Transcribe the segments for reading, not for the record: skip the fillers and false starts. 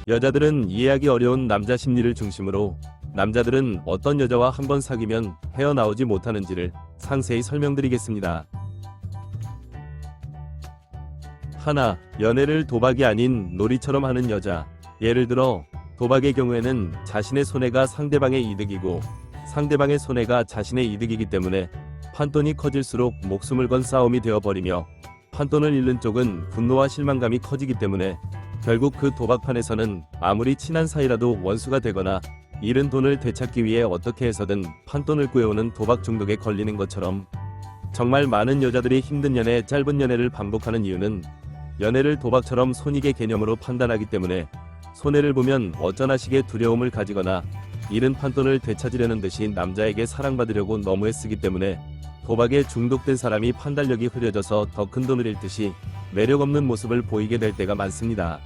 여자들은 이해하기 어려운 남자 심리를 중심으로 남자들은 어떤 여자와 한번 사귀면 헤어나오지 못하는지를 상세히 설명드리겠습니다. 하나, 연애를 도박이 아닌 놀이처럼 하는 여자. 예를 들어 도박의 경우에는 자신의 손해가 상대방의 이득이고 상대방의 손해가 자신의 이득이기 때문에 판돈이 커질수록 목숨을 건 싸움이 되어버리며 판돈을 잃는 쪽은 분노와 실망감이 커지기 때문에 결국 그 도박판에서는 아무리 친한 사이라도 원수가 되거나 잃은 돈을 되찾기 위해 어떻게 해서든 판돈을 구해오는 도박 중독에 걸리는 것처럼 정말 많은 여자들이 힘든 연애, 짧은 연애를 반복하는 이유는 연애를 도박처럼 손익의 개념으로 판단하기 때문에 손해를 보면 어쩌나 식의 두려움을 가지거나 잃은 판돈을 되찾으려는 듯이 남자에게 사랑받으려고 너무 애쓰기 때문에 도박에 중독된 사람이 판단력이 흐려져서 더 큰 돈을 잃듯이 매력 없는 모습을 보이게 될 때가 많습니다.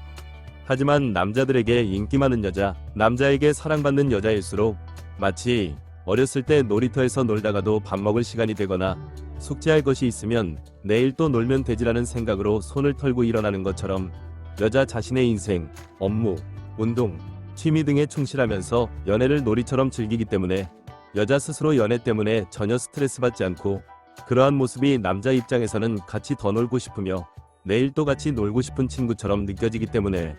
하지만 남자들에게 인기 많은 여자, 남자에게 사랑받는 여자일수록 마치 어렸을 때 놀이터에서 놀다가도 밥 먹을 시간이 되거나 숙제할 것이 있으면 내일 또 놀면 되지라는 생각으로 손을 털고 일어나는 것처럼 여자 자신의 인생, 업무, 운동, 취미 등에 충실하면서 연애를 놀이처럼 즐기기 때문에 여자 스스로 연애 때문에 전혀 스트레스 받지 않고 그러한 모습이 남자 입장에서는 같이 더 놀고 싶으며 내일 또 같이 놀고 싶은 친구처럼 느껴지기 때문에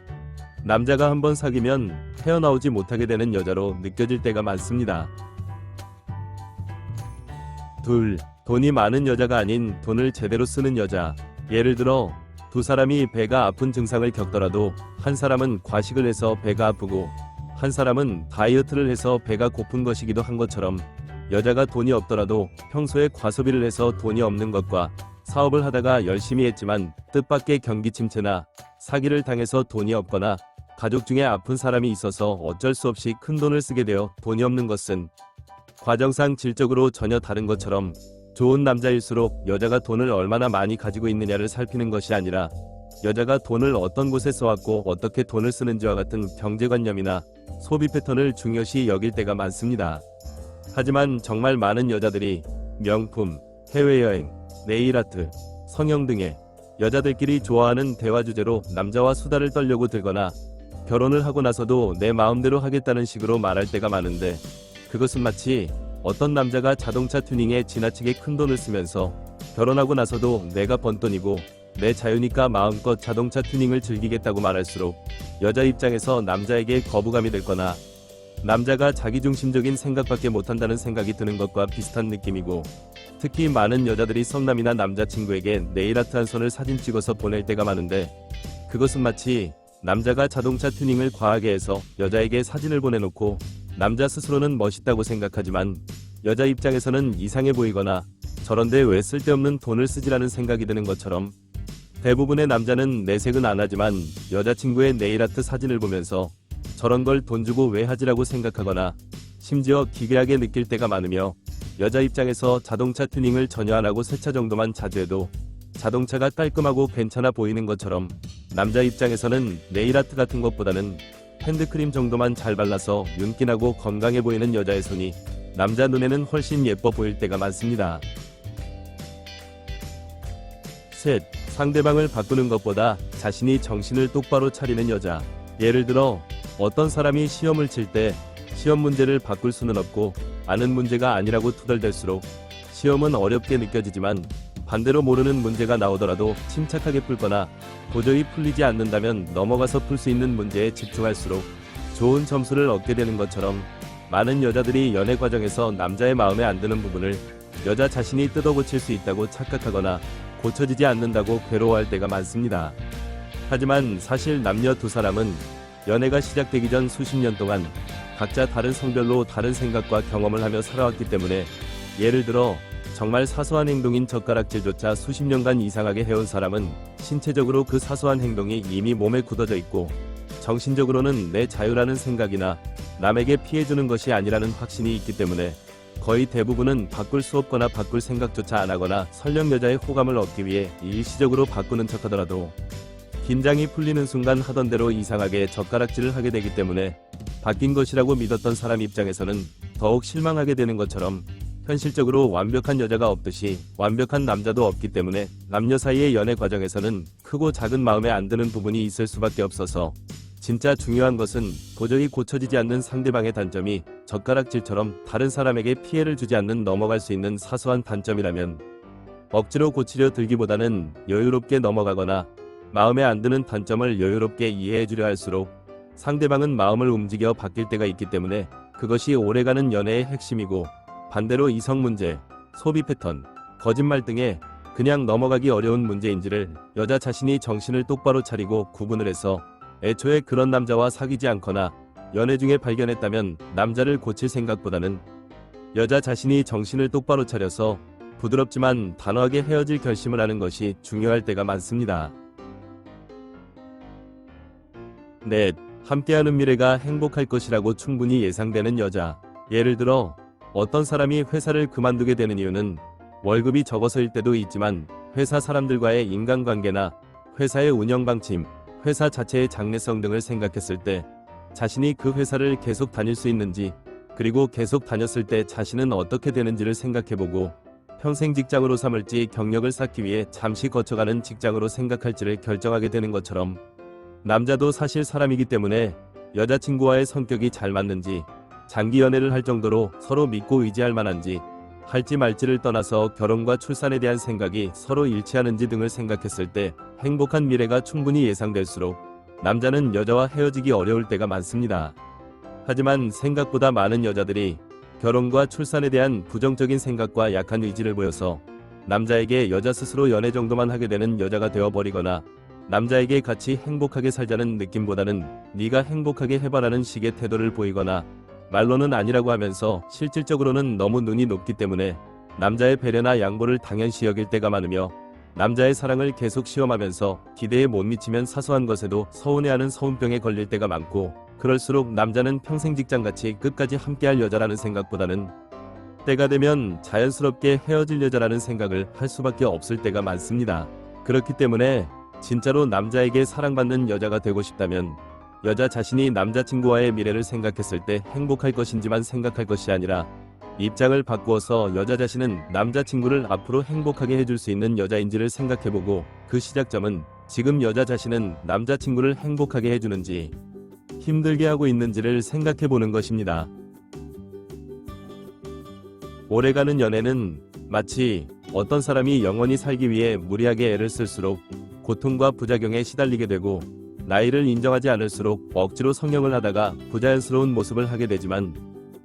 남자가 한번 사귀면 헤어나오지 못하게 되는 여자로 느껴질 때가 많습니다. 둘, 돈이 많은 여자가 아닌 돈을 제대로 쓰는 여자. 예를 들어 두 사람이 배가 아픈 증상을 겪더라도 한 사람은 과식을 해서 배가 아프고 한 사람은 다이어트를 해서 배가 고픈 것이기도 한 것처럼 여자가 돈이 없더라도 평소에 과소비를 해서 돈이 없는 것과 사업을 하다가 열심히 했지만 뜻밖의 경기 침체나 사기를 당해서 돈이 없거나 가족 중에 아픈 사람이 있어서 어쩔 수 없이 큰 돈을 쓰게 되어 돈이 없는 것은 과정상 질적으로 전혀 다른 것처럼 좋은 남자일수록 여자가 돈을 얼마나 많이 가지고 있느냐를 살피는 것이 아니라 여자가 돈을 어떤 곳에 써왔고 어떻게 돈을 쓰는지와 같은 경제관념이나 소비 패턴을 중요시 여길 때가 많습니다. 하지만 정말 많은 여자들이 명품, 해외여행, 네일아트, 성형 등의 여자들끼리 좋아하는 대화 주제로 남자와 수다를 떨려고 들거나 결혼을 하고 나서도 내 마음대로 하겠다는 식으로 말할 때가 많은데 그것은 마치 어떤 남자가 자동차 튜닝에 지나치게 큰 돈을 쓰면서 결혼하고 나서도 내가 번 돈이고 내 자유니까 마음껏 자동차 튜닝을 즐기겠다고 말할수록 여자 입장에서 남자에게 거부감이 들거나 남자가 자기중심적인 생각밖에 못한다는 생각이 드는 것과 비슷한 느낌이고 특히 많은 여자들이 썸남이나 남자친구에게 네일아트 한 손을 사진 찍어서 보낼 때가 많은데 그것은 마치 남자가 자동차 튜닝을 과하게 해서 여자에게 사진을 보내놓고 남자 스스로는 멋있다고 생각하지만 여자 입장에서는 이상해 보이거나 저런데 왜 쓸데없는 돈을 쓰지라는 생각이 드는 것처럼 대부분의 남자는 내색은 안 하지만 여자친구의 네일아트 사진을 보면서 저런 걸 돈 주고 왜 하지라고 생각하거나 심지어 기괴하게 느낄 때가 많으며 여자 입장에서 자동차 튜닝을 전혀 안 하고 세차 정도만 자주 해도 자동차가 깔끔하고 괜찮아 보이는 것처럼 남자 입장에서는 네일아트 같은 것보다는 핸드크림 정도만 잘 발라서 윤기나고 건강해 보이는 여자의 손이 남자 눈에는 훨씬 예뻐 보일 때가 많습니다. 셋, 상대방을 바꾸는 것보다 자신이 정신을 똑바로 차리는 여자. 예를 들어 어떤 사람이 시험을 칠 때 시험 문제를 바꿀 수는 없고 아는 문제가 아니라고 투덜댈수록 시험은 어렵게 느껴지지만 반대로 모르는 문제가 나오더라도 침착하게 풀거나 도저히 풀리지 않는다면 넘어가서 풀 수 있는 문제에 집중할수록 좋은 점수를 얻게 되는 것처럼 많은 여자들이 연애 과정에서 남자의 마음에 안 드는 부분을 여자 자신이 뜯어고칠 수 있다고 착각하거나 고쳐지지 않는다고 괴로워할 때가 많습니다. 하지만 사실 남녀 두 사람은 연애가 시작되기 전 수십 년 동안 각자 다른 성별로 다른 생각과 경험을 하며 살아왔기 때문에 예를 들어 정말 사소한 행동인 젓가락질조차 수십 년간 이상하게 해온 사람은 신체적으로 그 사소한 행동이 이미 몸에 굳어져 있고 정신적으로는 내 자유라는 생각이나 남에게 피해주는 것이 아니라는 확신이 있기 때문에 거의 대부분은 바꿀 수 없거나 바꿀 생각조차 안 하거나 설령 여자의 호감을 얻기 위해 일시적으로 바꾸는 척하더라도 긴장이 풀리는 순간 하던 대로 이상하게 젓가락질을 하게 되기 때문에 바뀐 것이라고 믿었던 사람 입장에서는 더욱 실망하게 되는 것처럼 현실적으로 완벽한 여자가 없듯이 완벽한 남자도 없기 때문에 남녀 사이의 연애 과정에서는 크고 작은 마음에 안 드는 부분이 있을 수밖에 없어서 진짜 중요한 것은 도저히 고쳐지지 않는 상대방의 단점이 젓가락질처럼 다른 사람에게 피해를 주지 않는 넘어갈 수 있는 사소한 단점이라면 억지로 고치려 들기보다는 여유롭게 넘어가거나 마음에 안 드는 단점을 여유롭게 이해해 주려 할수록 상대방은 마음을 움직여 바뀔 때가 있기 때문에 그것이 오래가는 연애의 핵심이고, 반대로 이성 문제, 소비 패턴, 거짓말 등의 그냥 넘어가기 어려운 문제인지를 여자 자신이 정신을 똑바로 차리고 구분을 해서 애초에 그런 남자와 사귀지 않거나 연애 중에 발견했다면 남자를 고칠 생각보다는 여자 자신이 정신을 똑바로 차려서 부드럽지만 단호하게 헤어질 결심을 하는 것이 중요할 때가 많습니다. 넷. 함께하는 미래가 행복할 것이라고 충분히 예상되는 여자. 예를 들어 어떤 사람이 회사를 그만두게 되는 이유는 월급이 적어서일 때도 있지만 회사 사람들과의 인간관계나 회사의 운영 방침, 회사 자체의 장래성 등을 생각했을 때 자신이 그 회사를 계속 다닐 수 있는지, 그리고 계속 다녔을 때 자신은 어떻게 되는지를 생각해보고 평생 직장으로 삼을지 경력을 쌓기 위해 잠시 거쳐가는 직장으로 생각할지를 결정하게 되는 것처럼, 남자도 사실 사람이기 때문에 여자친구와의 성격이 잘 맞는지, 장기 연애를 할 정도로 서로 믿고 의지할 만한지, 할지 말지를 떠나서 결혼과 출산에 대한 생각이 서로 일치하는지 등을 생각했을 때 행복한 미래가 충분히 예상될수록 남자는 여자와 헤어지기 어려울 때가 많습니다. 하지만 생각보다 많은 여자들이 결혼과 출산에 대한 부정적인 생각과 약한 의지를 보여서 남자에게 여자 스스로 연애 정도만 하게 되는 여자가 되어버리거나, 남자에게 같이 행복하게 살자는 느낌보다는 네가 행복하게 해봐라는 식의 태도를 보이거나, 말로는 아니라고 하면서 실질적으로는 너무 눈이 높기 때문에 남자의 배려나 양보를 당연시 여길 때가 많으며, 남자의 사랑을 계속 시험하면서 기대에 못 미치면 사소한 것에도 서운해하는 서운병에 걸릴 때가 많고, 그럴수록 남자는 평생 직장같이 끝까지 함께할 여자라는 생각보다는 때가 되면 자연스럽게 헤어질 여자라는 생각을 할 수밖에 없을 때가 많습니다. 그렇기 때문에 진짜로 남자에게 사랑받는 여자가 되고 싶다면 여자 자신이 남자친구와의 미래를 생각했을 때 행복할 것인지만 생각할 것이 아니라 입장을 바꾸어서 여자 자신은 남자친구를 앞으로 행복하게 해줄 수 있는 여자인지를 생각해보고, 그 시작점은 지금 여자 자신은 남자친구를 행복하게 해주는지 힘들게 하고 있는지를 생각해보는 것입니다. 오래가는 연애는 마치 어떤 사람이 영원히 살기 위해 무리하게 애를 쓸수록 고통과 부작용에 시달리게 되고, 나이를 인정하지 않을수록 억지로 성형을 하다가 부자연스러운 모습을 하게 되지만,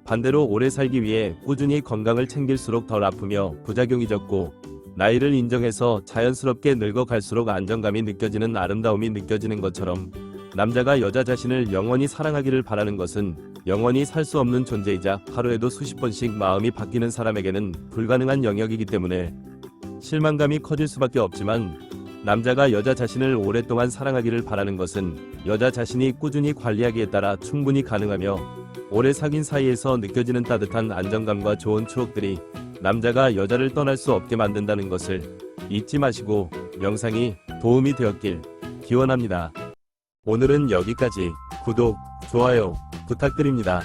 반대로 오래 살기 위해 꾸준히 건강을 챙길수록 덜 아프며 부작용이 적고, 나이를 인정해서 자연스럽게 늙어갈수록 안정감이 느껴지는, 아름다움이 느껴지는 것처럼, 남자가 여자 자신을 영원히 사랑하기를 바라는 것은 영원히 살 수 없는 존재이자 하루에도 수십 번씩 마음이 바뀌는 사람에게는 불가능한 영역이기 때문에 실망감이 커질 수밖에 없지만, 남자가 여자 자신을 오랫동안 사랑하기를 바라는 것은 여자 자신이 꾸준히 관리하기에 따라 충분히 가능하며, 오래 사귄 사이에서 느껴지는 따뜻한 안정감과 좋은 추억들이 남자가 여자를 떠날 수 없게 만든다는 것을 잊지 마시고 영상이 도움이 되었길 기원합니다. 오늘은 여기까지. 구독, 좋아요 부탁드립니다.